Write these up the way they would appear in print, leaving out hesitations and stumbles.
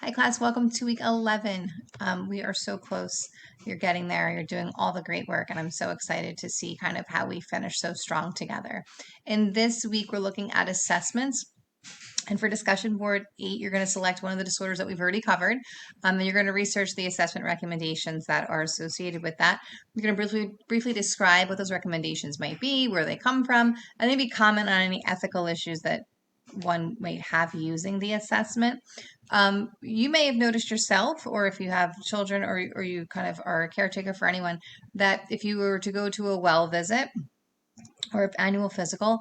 Hi class, welcome to week 11. We are so close. You're getting there. You're doing all the great work, and I'm so excited to see kind of how we finish so strong together. In this week, we're looking at assessments. And for discussion board 8, you're going to select one of the disorders that we've already covered. And you're going to research the assessment recommendations that are associated with that. You're going to briefly describe what those recommendations might be, where they come from, and maybe comment on any ethical issues that one might have using the assessment. You may have noticed yourself, or if you have children or you kind of are a caretaker for anyone, that if you were to go to a well visit or annual physical,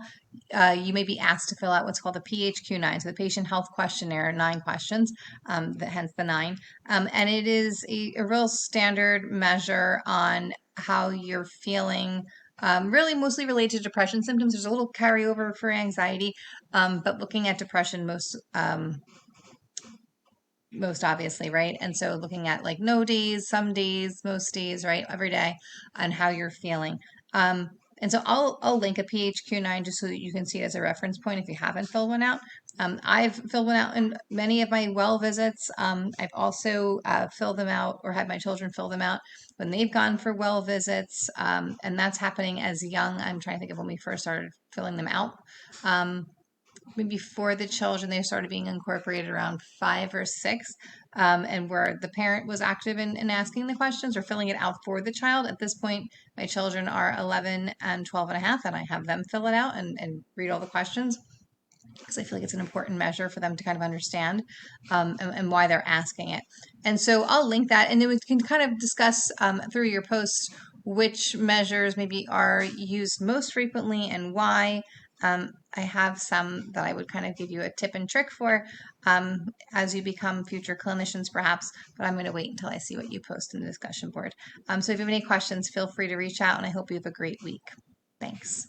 you may be asked to fill out what's called the PHQ-9, so the Patient Health Questionnaire, 9 questions, hence the 9. And it is a real standard measure on how you're feeling, really mostly related to depression symptoms. There's a little carryover for anxiety, but looking at depression most obviously, right? And so looking at like no days, some days, most days, right? Every day and how you're feeling. And so I'll link a PHQ-9 just so that you can see it as a reference point if you haven't filled one out. I've filled one out in many of my well visits. I've also filled them out or had my children fill them out when they've gone for well visits. And that's happening as young. I'm trying to think of when we first started filling them out. Maybe for the children, they started being incorporated around 5 or 6, and where the parent was active in asking the questions or filling it out for the child. At this point, my children are 11 and 12 and a half, and I have them fill it out and read all the questions because I feel like it's an important measure for them to kind of understand and why they're asking it. And so I'll link that, and then we can kind of discuss through your posts which measures maybe are used most frequently and why. I have some that I would kind of give you a tip and trick for as you become future clinicians, perhaps, but I'm going to wait until I see what you post in the discussion board. So if you have any questions, feel free to reach out, and I hope you have a great week. Thanks.